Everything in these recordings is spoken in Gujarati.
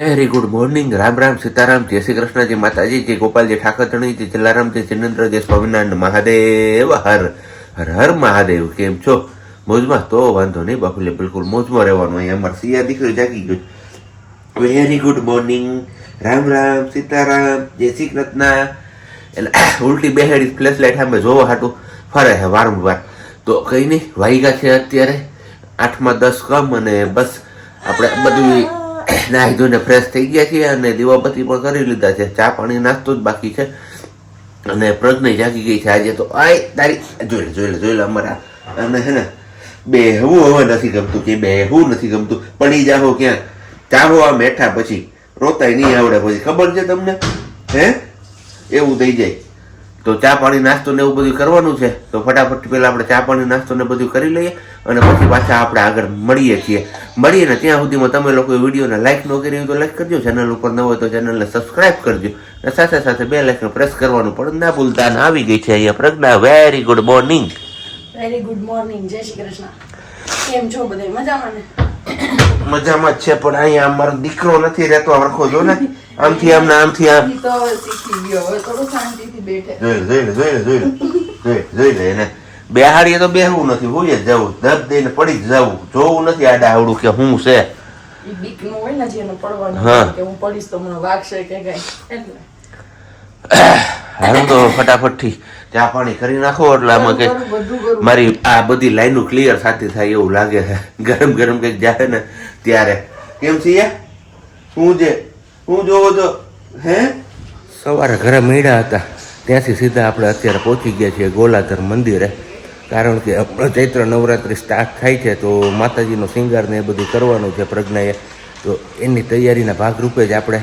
Very good morning. Ram Ram, Sitaram, જય શ્રી કૃષ્ણજી, માતાજી, જય ગોપાલજી, ઠાકરધણી, જય જલારામ, જય જિનેન્દ્ર, જય સ્વામિનારાયણ મહાદેવ, હર હર હર મહાદેવ. કેમ છો? મોજમાં? તો વાંધો નહીં બાપુલે, બિલકુલ મોજમાં રહેવાનું. અહીંયા અમારે સિયા દીકરી જાગી ગયું. Very good morning, Ram Ram, Sitaram, જય શ્રી કૃષ્ણ. એટલે ઉલટી બેહેડી ફ્લેશ લાઇટ સામે જોવા હાટું ફરે છે વારંવાર. તો કંઈ નહીં, વાગ્યા છે અત્યારે 8:10 કમ, અને બસ આપણે બધું નાહી ધોઈને ફ્રેશ થઈ ગયા છીએ અને દીવાબત્તી પણ કરી લીધા છે. ચા પાણી નાસ્તો જ બાકી છે અને પ્રજ્ઞા જાગી ગઈ છે આજે. તો આય તારી જોઈ લે અમારા. અને હે ને બે હું હવે નથી ગમતું, કે બે હું નથી ગમતું, પડી જાઓ ક્યાં ચાહો આ મેઠા પછી રોતાય નહીં આવડે પછી, ખબર છે તમને? હે એવું થઈ જાય. તો ચા પાણી નાસ્તો ને એવું બધું કરવાનું છે. તો ફટાફટ પહેલા આપણે ચા પાણી નાસ્તો ને બધું કરી લઈએ અને પછી પાછા આપણે આગળ મળીએ છીએ. મળીએ ને ત્યાં સુધીમાં તમે લોકો વિડીયોને લાઈક ન કરી હોય તો લાઈક કરજો, ચેનલ ઉપર ન હોય તો ચેનલને સબસ્ક્રાઈબ કરજો અને સાથે સાથે બે લાઈકને પ્રેસ કરવાનું પણ ના ભૂલતા. અને આવી ગઈ છે અહીંયા Pragya. Very good morning. Very good morning. જય શ્રી કૃષ્ણ. કેમ છો બધા? મજામાં ને? મજામાં જ છે, પણ અહીંયા અમારો દીકરો નથી રહેતો. આખો જો ને આમથી આમ ને આમથી આમ. તો હવે શીખી ગયો, હવે થોડું શાંતિથી બેઠે. જોઈ લે એને બેહાડીએ તો બેહવું નથી, હોય જ જવું, દબ દઈને પડી જ જવું, જોવું નથી આડા આવડું કે હું છે. ઈ બીક નું હોય ને જેને પડવાનું હા. કે હું પડીશ તો મને વાગશે કે કઈ, એટલે હારું તો ફટાફટથી ચા પાણી કરી નાખો એટલે આમાં કઈ બધું કરું. મારી આ બધી લાઈનો ક્લિયર સાથી થાય એવું લાગે છે. ગરમ ગરમ કઈક જાય ને ત્યારે. કેમ છે હું જોવો છો? હે સવારે ઘરે મળ્યા હતા ત્યાંથી સીધા આપણે અત્યારે પહોંચી ગયા છીએ ગોલાધર મંદિરે. કારણ કે ચૈત્ર નવરાત્રિ સ્ટાર્ટ થાય છે તો માતાજીનો શિંગાર ને એ બધું કરવાનું છે પ્રજ્ઞાએ. તો એની તૈયારીના ભાગરૂપે જ આપણે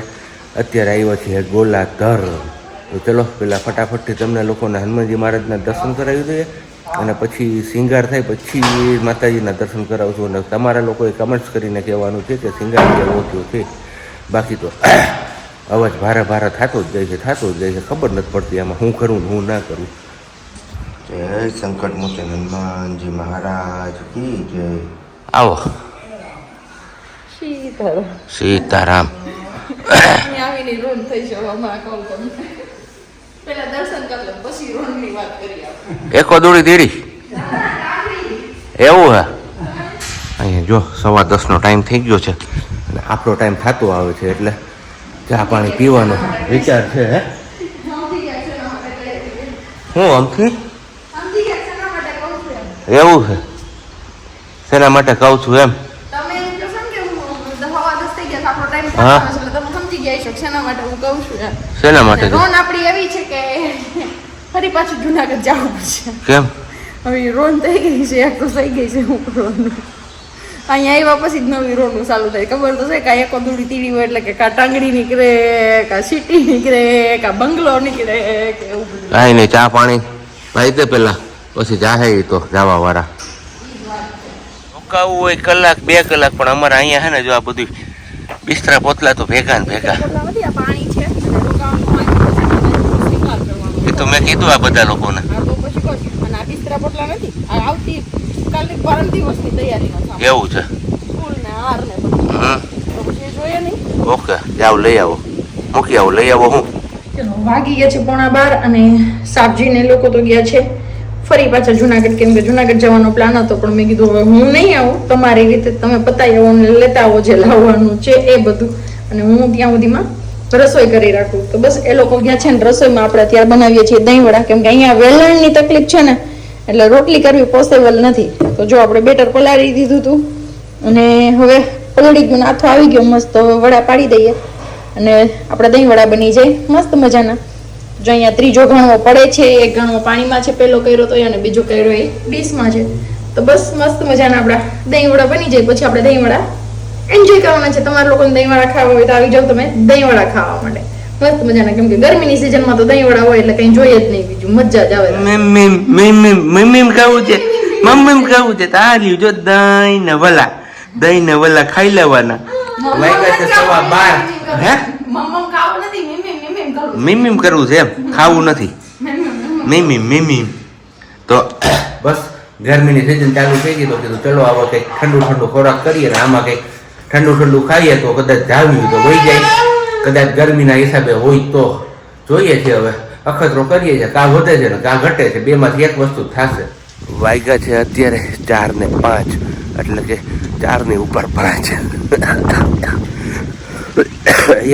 અત્યારે આવ્યા છીએ ગોલાધર. તો ચલો પહેલાં ફટાફટથી તમને લોકોને હનુમાનજી મહારાજના દર્શન કરાવી દઈએ અને પછી શિંગાર થાય પછી માતાજીના દર્શન કરાવશું. અને તમારા લોકોએ કમેન્ટ્સ કરીને કહેવાનું છે કે શિંગાર કેવો થયો છે. બાકી તો અવાજ ભારે થતો જ જાય છે, ખબર નથી પડતી આમાં હું કરું ને હું ના કરું. જય સંકટ મોચન હનુમાનજી મહારાજ કી જય. આવો સીતારામ. આવીને રોન થઈ જવામાં કોલ કરું. પહેલા દર્શન કરી લો પછી રોન ની વાત કરી આપણે. એકો દોડી દેડી એવું હે. અહીંયા જો 10:15 ટાઈમ થઈ ગયો છે અને આપણો ટાઈમ થતો આવે છે એટલે ચા પાણી પીવાનો વિચાર છે. હે હું આમથી એવું છે શેના માટે કહું છું એમ? તમે એમ કહો છો ને કે હું 10:10 થઈ ગયા આપણો ટાઈમ હા. થતો એટલે તમે સમજી ગયા છો શેના માટે હું કહું છું એમ. શેના માટે? રોન આપણી એવી છે કે ફરી પાછું જુનાગઢ જવું છે. કેમ? હવે રોન થઈ ગઈ છે, એક તો થઈ ગઈ છે, હું કરવાનું. અહીંયા આવ્યા પછી જ નવી રોનું ચાલુ થાય. ખબર તો છે કાં એકો દૂડી તીડી હોય એટલે કે કાં ટાંગડી નીકળે, કાં સીટી નીકળે, કાં બંગલો નીકળે કે એવું બધું. કાંઈ નહીં, ચા પાણી ભાઈ તે પેલા પછી જાહે તો જવા વાળા. રોકાવું હોય કલાક 2 કલાક, પણ અમારે અહીંયા છે ને જો આ બધું બિસ્તરા પોતલા તો ભેગા ને ભેગા. પાણી છે અને રોકાવાનું શિકાર કરવાનું. એ તો મેં કીધું આ બધા લોકોને. આ તો પછી કહું છું. અને આ બિસ્તરા પોટલા નથી, આ આવતી કાલની પરમ દિવસની તૈયારીમાં છે. એવું છે? સ્કૂલ ને હાર ને બધું. તો પછી જોઈએ નહીં. ઓકે, જાઓ લઈ આવો, મૂકી આવો, લઈ આવો. હું ચલો વાગી ગયા છે 11:30 અને સાબજી ને લોકો તો ગયા છે ફરી પાછા જુનાગઢ. કેમ કે જુનાગઢ જવાનો પ્લાન હતો પણ મેં કીધું હવે હું નહીં આવું, તમારી રીતે તમે પતાવી આવો ને લેતા આવો જે લાવવાનું છે એ બધું, અને હું ત્યાં સુધીમાં રસોઈ કરી રાખું. તો બસ એ લોકો ગયા છે ને રસોઈમાં આપણે અત્યારે બનાવીએ છીએ દહીં વડા. કેમ કે અહીંયા વેલણની તકલીફ છે ને એટલે રોટલી કરવી પોસિબલ નથી. તો જો આપણે બેટર પલાળી દીધું હતું અને હવે પલળી ગયું, નાથો આવી ગયો મસ્ત. હવે વડા પાડી દઈએ અને આપણે દહીં વડા બની જાય મસ્ત મજાના. જો અહીંયા ત્રીજો ઘણો પડે છે, એક ઘણો પાણીમાં છે, પેલો કર્યો તો અને બીજો કર્યો એ ડીશમાં છે. તો બસ મસ્ત મજાના આપણા દહીં વડા બની જાય પછી આપણે દહીં વડા એન્જોય કરવાના છે. તમારા લોકોને દહીં વડા ખાવા હોય તો આવી જાઓ તમે દહીં વડા ખાવા માટે મસ્ત મજાના. કેમ કે ગરમીની સિઝનમાં તો દહીં વડા હોય એટલે કંઈ જોઈએ જ નહીં, બીજું મજા જ આવે. મમ્મી ખાવું છે, મમ્મી ખાવું છે. તાર્યું જો દહીં ને વલા ખાઈ લેવાના. વાગ્યા છે 12:15. હે મમ્મ ખાવું નથી, મીમ કરું. મીમ કરવું છે એમ, ખાવું નથી. મીમ તો બસ ગરમીની સિઝન ચાલુ થઈ ગઈ તો કીધું ચલો આવો કંઈક ઠંડુ ખોરાક કરીએ ને આમાં કંઈક ઠંડુ ઠંડુ ખાઈએ તો કદાચ જાવ્યું તો વહી જાય, કદાચ ગરમીના હિસાબે હોય તો જોઈએ છે. હવે અખતરો કરીએ છીએ, કાં વધે છે ને કાં ઘટે છે, બેમાંથી એક વસ્તુ થશે. વાગ્યા છે અત્યારે 4:05, એટલે કે 4 ઉપર 5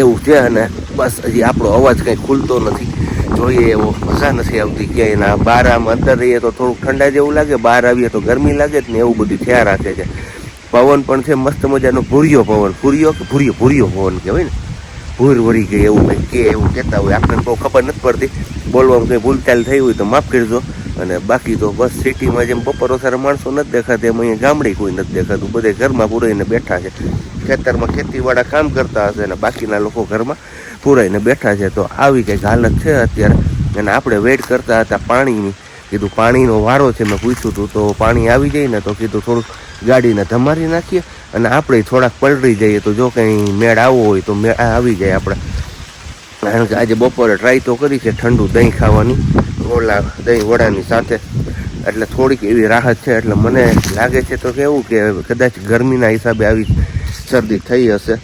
એવું છે. અને બસ હજી આપણો અવાજ કંઈ ખુલતો નથી, જોઈએ એવો મજા નથી આવતી ક્યાંય. ના બહાર આમ અંદર રહીએ તો થોડુંક ઠંડા જેવું લાગે, બહાર આવીએ તો ગરમી લાગે જ ને, એવું બધું થયા રાખે છે. પવન પણ છે મસ્ત મજાનો ભૂરિયો પવન, ભૂરિયો કે ભૂરિયો પવન કહેવાય ને, ભૂર વળી ગઈ એવું કંઈ કે એવું કહેતા હોય, આપણને બહુ ખબર નથી પડતી. બોલવામાં કંઈ ભૂલચાલ થઈ હોય તો માફ કરજો. અને બાકી તો બસ સિટીમાં જેમ બપોર સારા માણસો નથી દેખાતા એમ અહીંયા ગામડે કોઈ નથી દેખાતું, બધે ઘરમાં પૂરાઈને બેઠા છે. ખેતરમાં ખેતીવાળા કામ કરતા હશે અને બાકીના લોકો ઘરમાં પૂરાઈને બેઠા છે. તો આવી કંઈક હાલત છે અત્યારે. અને આપણે વેઇટ કરતા હતા પાણીની, કીધું પાણીનો વારો છે, મેં પૂછ્યું હતું તો પાણી આવી જાય ને તો કીધું થોડુંક ગાડીને ધમારી નાખીએ અને આપણે થોડાક પલળી જઈએ, તો જો કંઈ મેળ આવવો હોય તો મેળ આવી જાય આપણે. કારણ કે આજે બપોરે ટ્રાય તો કરી છે ઠંડુ દહીં ખાવાની, ઓલા દહીં વડાની સાથે, એટલે થોડીક એવી રાહત છે. એટલે મને લાગે છે તો કેવું કે કદાચ ગરમીના હિસાબે આવી શરદી થઈ હશે.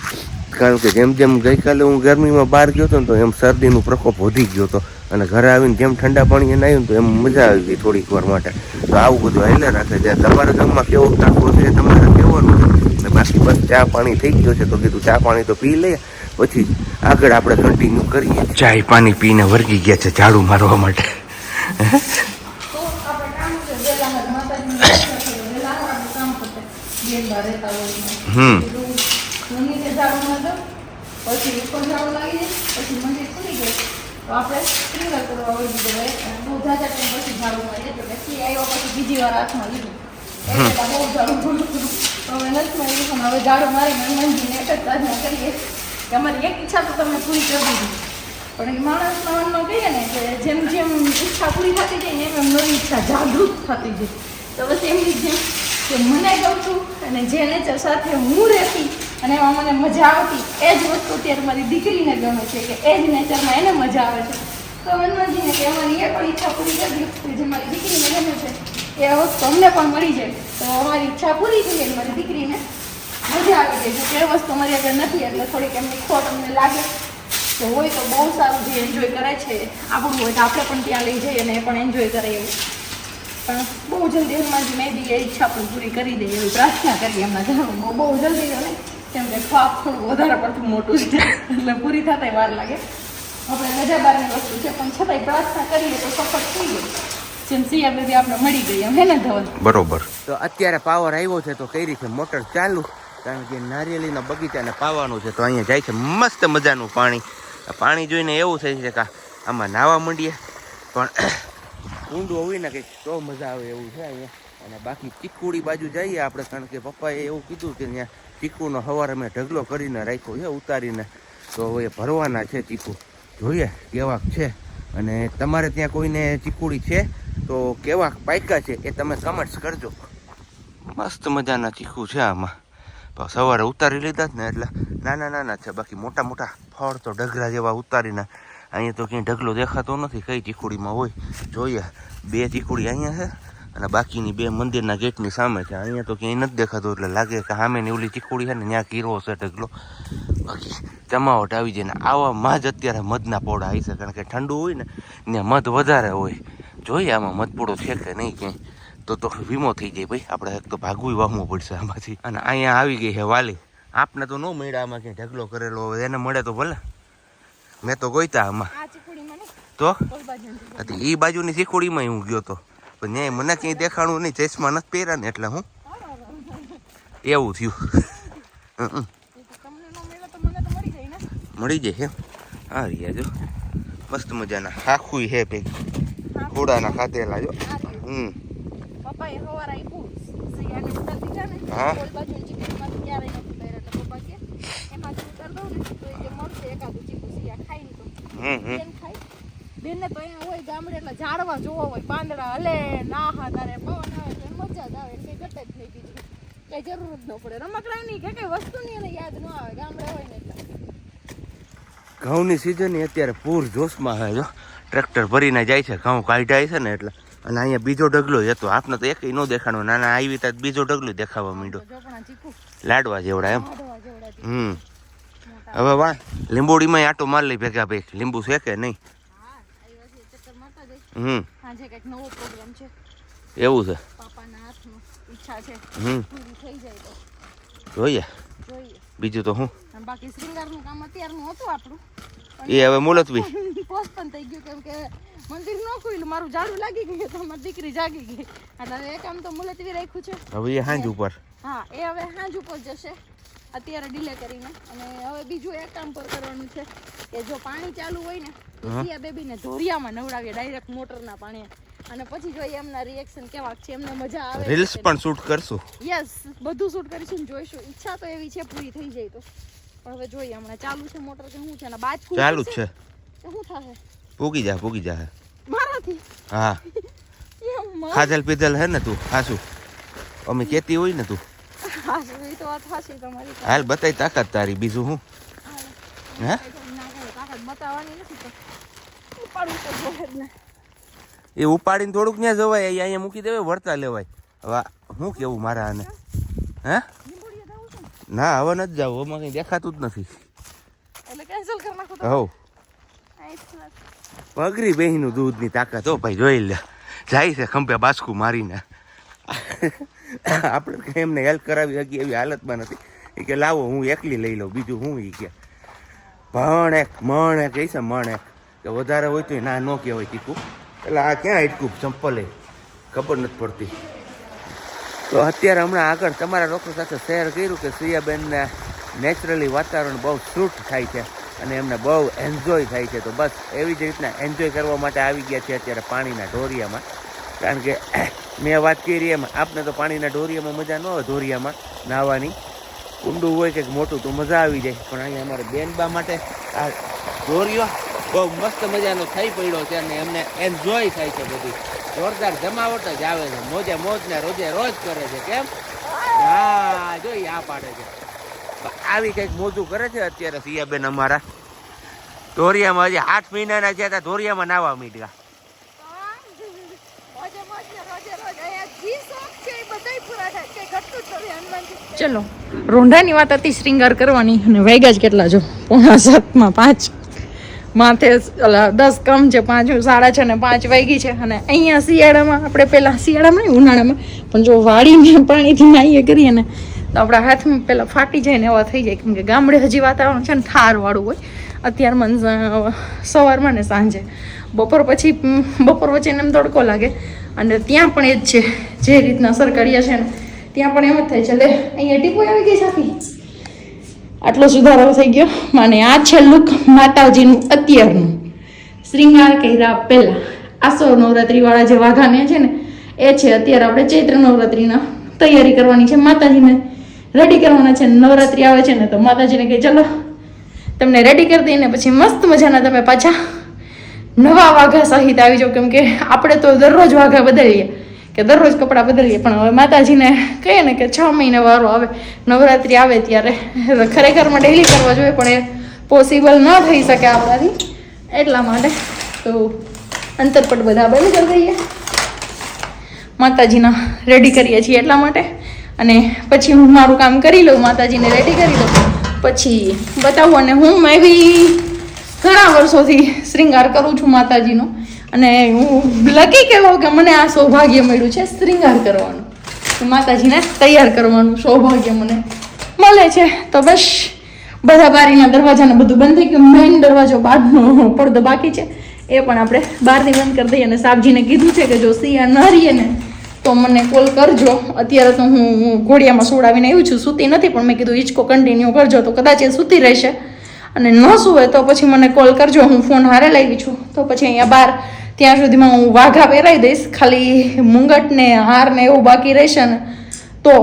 કારણ કે જેમ જેમ ગઈકાલે હું ગરમીમાં બહાર ગયો હતો ને તો એમ શરદીનું પ્રકોપ વધી ગયો હતો, અને ઘરે આવીને જેમ ઠંડા પાણી નાખ્યું તો એમ મજા આવી ગઈ થોડીક વાર માટે. તો આવું બધું હાલે રાખે છે. તમારા ગામમાં કેવો ટાંકો છે તમારે કહેવાનું છે. અને બાકી બસ ચા પાણી થઈ ગયો છે તો કીધું ચા પાણી તો પી લઈએ, પછી આગળ આપણે કન્ટિન્યુ કરીએ. ચાય પાણી પીને વર્ગી ગયા છે ઝાડુ મારવા માટે. પછી ઉપર ઝાડુ લાગી જાય, પછી મંદિર ખુલી ગયું તો આપણે ક્લિયર કરવા આવી દીધું હોય, બહુ જાજા ટાઈમ પછી ઝાડુ મળે તો પછી આવ્યો, પછી બીજી વાર હાથમાં લીધું એટલે બહુ ઝાડુ બોલું હવે નથી મળ્યું. હવે ઝાડુ મારીને મંદિરને એક જ પ્રાર્થના કરીએ કે અમારી એક ઈચ્છા તો તમને પૂરી કરી દીધી, પણ એ માણસના મનમાં કહીએ ને કે જેમ જેમ ઈચ્છા પૂરી થતી જાય ને એમ એમ નવી ઈચ્છા જાગૃત થતી જાય. તો બસ એમની જેમ કે મને ગમતું અને જે નેચર સાથે હું રહેતી અને એમાં મને મજા આવતી, એ જ વસ્તુ અત્યારે મારી દીકરીને ગમે છે કે એ જ નેચરમાં એને મજા આવે છે. તો હનુમાનજીને કે અમારી એ પણ ઈચ્છા પૂરી કરી કે જે મારી દીકરીને ગમે છે એ વસ્તુ અમને પણ મળી જાય, તો અમારી ઈચ્છા પૂરી થઈ જાય, મારી દીકરીને મજા આવી જાય. કે એ વસ્તુ મારી આગળ નથી એટલે થોડીક એમની ખોટ અમને લાગે તો હોય તો બહુ સારું, જે એન્જોય કરે છે આપણું હોય તો આપણે પણ ત્યાં લઈ જઈએ અને એ પણ એન્જોય કરે એવું. પણ બહુ જલ્દી હનુમાનજી મેં બી એ ઈચ્છા પણ પૂરી કરી દઈએ એવી પ્રાર્થના કરીએ એમના ઘરમાં. બહુ જલ્દી ને કેમ કે ખ્વાબ થોડું વધારે પડતું મોટું છે એટલે પૂરી થતાંય વાર લાગે. આપણે મજાદારની વસ્તુ છે પણ છતાંય પ્રાર્થના કરીએ તો સફળ થઈ ગઈ, જેમ સિયા બેબી આપણે મળી ગઈ એમ, હે ને ધવલ? બરોબર. તો અત્યારે પાવર આવ્યો છે તો કઈ રીતે મોટર ચાલુ, કારણ કે નારિયેળીના બગીચાને પાવાનું છે તો અહીંયા જાય છે મસ્ત મજાનું પાણી. પાણી જોઈને એવું થાય છે કે આમાં નાહવા માંડીએ, પણ ઊંડું હોય ને કંઈક તો મજા આવે એવું છે અહીંયા. અને બાકી ચીકુડી બાજુ જઈએ આપણે, કારણ કે પપ્પાએ એવું કીધું કે ત્યાં ચીકુનો સવારે મેં ઢગલો કરીને રાખ્યો છે ઉતારીને, તો એ ભરવાના છે ચીકુ, જોઈએ કેવાક છે. અને તમારે ત્યાં કોઈને ચીકુડી છે તો કેવાક પાક્યા છે એ તમે કમેન્ટ્સ કરજો. મસ્ત મજાના ચીકુ છે આમાં, સવારે ઉતારી લીધા જ ને એટલે નાના નાના છે, બાકી મોટા મોટા ફળ તો ઢગલા જેવા ઉતારીને અહીંયા તો ક્યાંય ઢગલો દેખાતો નથી કઈ ચીકુડીમાં હોય. જોઈએ 2 ચીકુડી અહીંયા છે અને બાકીની 2 મંદિરના ગેટની સામે છે. અહીંયા તો ક્યાંય નથી દેખાતું એટલે લાગે કે સામેની ઓલી ચીકુડી છે ને ત્યાં કીરો છે ઢગલો. બાકી જમાવટ આવી જાય ને આવામાં જ અત્યારે મધના પોડા આવી છે, કારણ કે ઠંડુ હોય ને ત્યાં મધ વધારે હોય. જોઈએ આમાં મધપોડો છે કે નહીં ક્યાંય, તો વીમો થઈ જાય ભાઈ, આપણે એક તો ભાગવું વાવવું પડશે આમાંથી. અને અહીંયા આવી ગઈ છે વાલી, આપને તો ન મળ્યા આમાં ક્યાંય ઢગલો કરેલો હોય, એને મળે તો ભલે. મેં તો ગોઈતા આમાં તો એ બાજુની ચીકુડીમાં હું ગયો તો, પણ ત્યાં મને ક્યાંય દેખાણું નહીં, ચશ્મા નથી પહેર્યા ને એટલે હું એવું થયું. મળી જાય એમ. હા રિયા જો મસ્ત મજાના હાખું હે ભેગ ઘોડાના ખાધેલા જો. હા બેનને તો અહીંયા હોય ગામડે એટલે ઝાડવા જોવા હોય, પાંદડા હલે ના હાથારે પવન આવે એટલે મજા જ આવે, કઈ ઘટે જ નહીં, બીજું કઈ જરૂર જ ન પડે. રમકડા ની કઈ વસ્તુ ની એને યાદ ન આવે ગામડે હોય ને એટલે. ઘઉંની સિઝન અત્યારે પૂર જોશમાં છે જો, ટ્રેક્ટર ભરીને જાય છે, ઘઉં કાઢ્યા છે ને એટલે અને અહીંયા બીજો ડગલો હતો, આપને તો એક નો દેખાણો, નાના આવી ત્યાં બીજો ડગલો દેખાવા માંડ્યો, લાડવા જેવડા એમ. હવે વાહ લીંબોડીમાં આટો માર લઈ ભેગા ભેગ, લીંબુ છે કે નહીં? એવું છે. જોઈએ બીજું તો હું બાકી શ્રીંગારનું કામ અત્યારનું હતું આપણું, એ હવે મુલતવી પોસ્ટપોન થઈ ગયું કેમ કે મંદિર ન ખુલ્યું, મારું ઝાડુ લાગી ગયું તો મારી દીકરી જાગી ગઈ, એટલે એ કામ તો મુલતવી રાખ્યું છે. હવે એ હાંજ ઉપર, હા એ હવે હાંજ ઉપર જશે અત્યારે ડિલે કરીને. અને હવે બીજું એક કામ પર કરવાનું છે કે જો પાણી ચાલુ હોય ને તો સિયા બેબીને ધોરિયામાં નવડાવીએ ડાયરેક્ટ મોટરના પાણીએ, અને પછી જોઈએ એમના રિએક્શન કેવા છે, એમને મજા આવે. રીલ્સ પણ શૂટ કરશું. યસ, બધું શૂટ કરીશું, જોઈશું. ઈચ્છા તો એવી છે પૂરી થઈ જાય તો, પણ હવે જોઈએ હમણાં ચાલુ છે મોટર કે શું છે ને બાજ ચાલુ જ છે. શું થાય? પૂગી જા મારાથી. હા ખાધેલ પીધેલ હે ને તું હાસુ, અમે કેતી હોય ને તું હાસુ એ તો વાત હાસી તમારી. હાલ બતાય તાકાત તારી, બીજું હું હે તાકાત બતાવવાની નથી તો ઉપાડું તો જોહર ને એ ઉપાડીને થોડુંક ત્યાં જવાય, અહીંયા મૂકી દેવાય, વળતા લેવાય. હવે હું કેવું મારા આને હે ના હવે નથી જાવ, એમાં કઈ દેખાતું જ નથી એટલે કેન્સલ કરી નાખો તો. હવ પગરી બેહીનું દૂધની તાકાત હો ભાઈ, જોઈ લે જાય છે ખંભે બાસકું મારીને. આપણે કઈ એમને હેલ્પ કરાવી શકીએ એવી હાલતમાં નથી. એ કે લાવો હું એકલી લઈ લઉં, બીજું હું એ કે મણ એક કહી છે, મણ એક કે વધારે હોય તો ના ન કહેવાય તીખું. એટલે આ ક્યાં હાઈટકું ચંપલે ખબર નથી પડતી. તો અત્યારે હમણાં આગળ તમારા લોકો સાથે શેર કર્યું કે સિયાબેનને નેચરલી વાતાવરણ બહુ શૂટ થાય છે અને એમને બહુ એન્જોય થાય છે. તો બસ એવી જ રીતના એન્જોય કરવા માટે આવી ગયા છે અત્યારે પાણીના ઢોરિયામાં. કારણ કે મેં વાત કરી એમ આપને તો પાણીના ઢોરિયામાં મજા ન હોય, ઢોરિયામાં નાહવાની ઊંડું હોય કંઈક મોટું તો મજા આવી જાય. પણ અહીંયા અમારે બેનબા માટે આ ઢોરિયો બહુ મસ્ત મજાનો થઈ પડ્યો છે અને એમને એન્જોય થાય છે, બધી જોરદાર જમાવટ જ આવે છે, મોજે મોજ ને રોજે રોજ કરે છે. કેમ? હા જોઈ આ પાડે છે, આવી કંઈક મોજું કરે છે અત્યારે સિયાબેન અમારા. ધોરિયામાં હજી 8 મહિનાના છે ત્યાં ધોરિયામાં નાવા મીડ્યા. ચલો રોંઢાની વાત હતી શ્રીંગાર કરવાની, અને વાગ્યા જ કેટલા જો 6:45 માથે 10 કમ છે, 5 સાડા 6 ને 5 વાગી છે. અને અહીંયા શિયાળામાં આપણે પહેલાં શિયાળામાં નહીં ઉનાળામાં પણ જો વાડીને પાણીથી નાહીએ કરીએ ને તો આપણા હાથમાં પહેલાં ફાટી જાય ને એવા થઈ જાય. કેમ કે ગામડે હજી વાતાવરણ છે ને ઠારવાળું હોય. અત્યારમાં સવારમાં ને સાંજે બપોર પછી બપોર વચ્ચે એમ તડકો લાગે. અને ત્યાં પણ એ જ છે, જે રીતના સરકારિયા છે ને ત્યાં પણ એમ જ થાય છે. એટલે અહીંયા ટીપો આવી ગઈ સાફી, આટલો સુધારો થઈ ગયો. અને આ છે લુક માતાજીનું અત્યારનું શ્રીંગાર કર્યા પહેલાં. આસો નવરાત્રિવાળા જે વાઘાને છે ને એ છે. અત્યારે આપણે ચૈત્ર નવરાત્રિના તૈયારી કરવાની છે, માતાજીને રેડી કરવાના છે. નવરાત્રિ આવે છે ને તો માતાજીને કહે ચલો તમને રેડી કરી દઈને પછી મસ્ત મજાના તમે પાછા નવા વાઘા સહિત આવી જાઓ. કેમ કે આપણે તો દરરોજ વાઘા બદલીએ કે દરરોજ કપડાં બદલીએ, પણ હવે માતાજીને કહીએ ને કે 6 મહિને વારો આવે, નવરાત્રિ આવે ત્યારે ખરેખરમાં ડેલી કરવા જોઈએ, પણ એ પોસિબલ ન થઈ શકે આપણાથી. એટલા માટે તો અંતરપટ બધા બંધ કરી દઈએ, માતાજીના રેડી કરીએ છીએ એટલા માટે. અને પછી હું મારું કામ કરી લઉં, માતાજીને રેડી કરી લઉં, પછી બતાવું. અને હું મેં બી ઘણા વર્ષોથી શ્રીંગાર કરું છું માતાજીનો, અને હું લકી કહેવાઉં કે મને આ સૌભાગ્ય મળ્યું છે શ્રીંગાર કરવાનું, માતાજીને તૈયાર કરવાનું સૌભાગ્ય મને મળે છે. તો બસ બધા બારીના દરવાજાને બધું બંધ થઈ ગયું. મેઇન દરવાજો બહારનો પડદો બાકી છે, એ પણ આપણે બહારથી બંધ કરી દઈએ. અને સાબજીને કીધું છે કે જો સિયા ન રહીએ ને તો મને કોલ કરજો. અત્યારે તો હું ઘોડિયામાં સોડાવીને આવ્યું છું, સૂતી નથી, પણ મેં કીધું હિંચકો કન્ટિન્યુ કરજો, તો કદાચ એ સૂતી રહેશે. અને ન સૂવે તો પછી મને કોલ કરજો, હું ફોન હારે લાવી છું. તો પછી અહીંયા બહાર ત્યાં સુધીમાં હું વાઘા પહેરાવી દઈશ, ખાલી મુંગટ ને હાર ને એવું બાકી રહેશે ને તો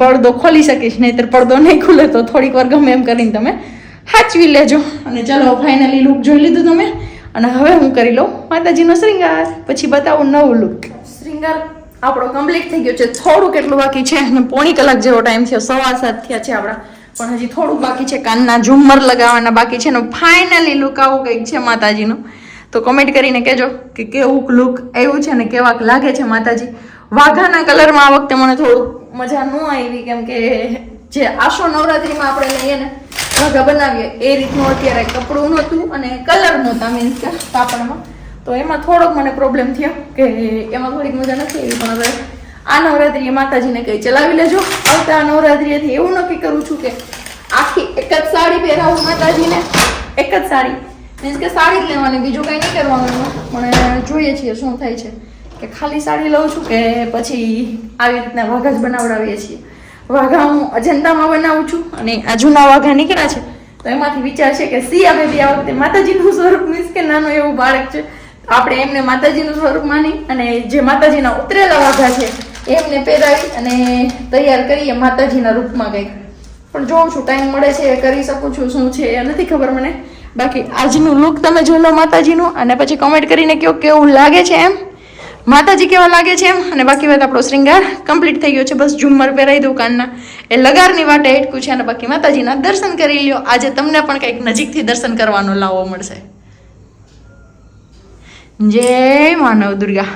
પડદો ખોલી શકીશ, નહીંતર પડદો નહીં ખુલે તો થોડીક વાર ગમે એમ કરીને તમે સાચવી લેજો. અને ચલો ફાઇનલી લુક જોઈ લીધું તમે, અને હવે હું કરી લઉં માતાજીનો શ્રીંગાર, પછી બતાવું નવું લુક. શ્રીંગાર આપણો કમ્પ્લીટ થઈ ગયો છે, થોડું કેટલું બાકી છે, અને 1.5 કલાક જેવો ટાઈમ થયો, 7:15 થયા છે આપણા, પણ હજી થોડુંક બાકી છે. કાનના ઝુમ્મર લગાવવાના બાકી છે ને ફાઇનલી લુક આવું કંઈક છે માતાજીનું. તો કમેન્ટ કરીને કહેજો કે કેવું લુક આવ્યું છે ને કેવાક લાગે છે માતાજી. વાઘાના કલરમાં આ વખતે મને થોડું મજા ન આવી, કેમ કે જે આશો નવરાત્રીમાં આપણે લઈએ ને વાઘા બનાવીએ એ રીતનું અત્યારે કપડું નહોતું અને કલર નહોતા, મીન્સ કે કાપડમાં. તો એમાં થોડોક મને પ્રોબ્લેમ થયો કે એમાં થોડીક મજા નથી આવી. પણ હવે આ નવરાત્રીએ માતાજીને કંઈ ચલાવી લેજો. આવતા નવરાત્રીએથી એવું નક્કી કરું છું કે આખી એક જ સાડી પહેરાવું માતાજીને, એક જ સાડી, મીન્સ કે સાડી જ લેવાની, બીજું કંઈ નહીં કરવાનું. પણ જોઈએ છીએ શું થાય છે, કે ખાલી સાડી લઉં છું કે પછી આવી રીતના વાઘા જ બનાવડાવીએ છીએ. વાઘા હું અજંતામાં બનાવું છું અને આ જૂના વાઘા નીકળ્યા છે તો એમાંથી વિચાર છે કે સિયા બેબી આ વખતે માતાજીનું સ્વરૂપ, મીન્સ કે નાનું એવું બાળક છે, આપણે એમને માતાજીનું સ્વરૂપ માની અને જે માતાજીના ઉતરેલા વાઘા છે એમને પહેરાવી અને તૈયાર કરીએ માતાજીના રૂપમાં કંઈક. પણ જોઉં છું ટાઈમ મળે છે, કરી શકું છું, શું છે એ નથી ખબર મને. બાકી આજનું લુક તમે જોઈ લો માતાજીનું અને પછી કમેન્ટ કરીને કહો કેવું લાગે છે એમ, માતાજી કેવા લાગે છે એમ. અને બાકી વાત આપણો શ્રૃંગાર કમ્પ્લીટ થઈ ગયો છે, બસ ઝુમ્મર પહેરાવી દઉં કાનના, એ લગારની વાટે હેટકું છે. અને બાકી માતાજીના દર્શન કરી લ્યો. આજે તમને પણ કંઈક નજીકથી દર્શન કરવાનો લાવો મળશે. જય માનવ દુર્ગા.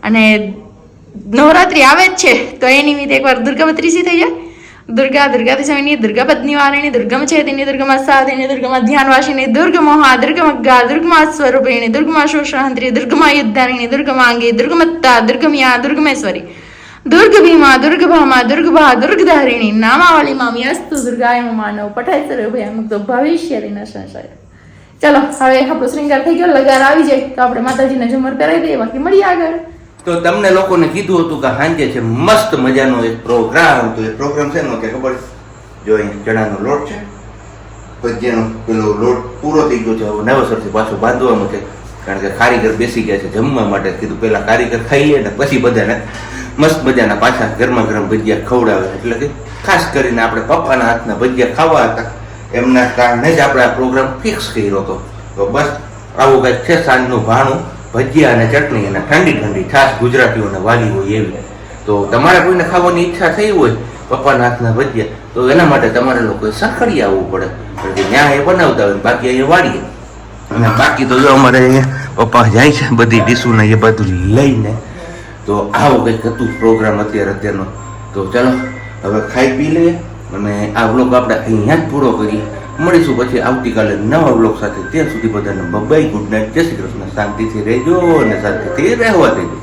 અને નવરાત્રી આવે જ છે તો એ નિમિત્તે એકવાર દુર્ગા બત્રીસી થઈ જાય. દુર્ગા દુર્ગાથી સમયની દુર્ગા પત્ની વારિણી દુર્ગમ છેદિની દુર્ગમાં સાધિની દુર્ગમાં ધ્યાનવાસિની દુર્ગમોહા દુર્ગમગ્ગા દુર્ગમા સ્વરૂપિણી દુર્ગમા શોષાંત્રી દુર્ગમા યુદ્ધારિણી દુર્ગમાંગી દુર્ગમત્તા દુર્ગમ્યા દુર્ગમેશ્વરી દુર્ગભીમા દુર્ગભામા દુર્ગભા દુર્ગધારિણી નામાવલી મામી અસ્તુ દુર્ગાય માનવ પઠાય સર્વભય મુક્તો ભવિષ્યના સંશય. ચલો હવે આપણો શ્રૃંગાર થઈ ગયો, લગાર આવી જાય તો આપણે માતાજીને ઝુમર પહેરાવી દઈએ, બાકી મળીએ આગળ. તો તમને લોકોને કીધું હતું કે સાંજે છે મસ્ત મજાનો એક પ્રોગ્રામ. તો એ પ્રોગ્રામ છે ને કે ખબર, જો અહીં ચણાનો લોટ છે, ભજીયાનો પેલો લોટ પૂરો થઈ ગયો છે, હવે નવેસરથી પાછો બાંધવાનો છે, કારણ કે કારીગર બેસી ગયા છે જમવા માટે. કીધું પેલા કારીગર ખાઈ લે ને પછી બધાને મસ્ત મજાના પાછા ગરમા ગરમ ભજીયા ખવડાવે. એટલે કે ખાસ કરીને આપણે પપ્પાના હાથના ભજીયા ખાવા હતા, એમના કારણે જ આપણે આ પ્રોગ્રામ ફિક્સ કર્યો હતો. તો બસ આવું કંઈક છે સાંજનું ભાણું, ભજીયા અને ચટણી અને ઠંડી ઠંડી છાશ ગુજરાતીઓને વાલી હોય એવી. તો તમારે કોઈને ખાવાની ઈચ્છા થઈ હોય પપ્પાના હાથના ભજીયા, તો એના માટે તમારે લોકોએ સખડી આવવું પડે, કારણ કે ત્યાં એ બનાવતા હોય, બાકી અહીંયા વાળીએ. અને બાકી તો જો અમારે અહીંયા પપ્પા જાય છે બધી ડીશોને એ બધું લઈને. તો આવું કંઈક હતું પ્રોગ્રામ અત્યારનો. તો ચાલો હવે ખાઈ પી લઈએ અને આ વ્લોગ આપણે અહીંયા જ પૂરો કરીએ. મળીશું પછી આવતીકાલે નવા વ્લોગ સાથે. ત્યાં સુધી બધાને બાય, ગુડ નાઇટ, જય શ્રી કૃષ્ણ. શાંતિથી રહેજો અને શાંતિથી રહેવા દેજો.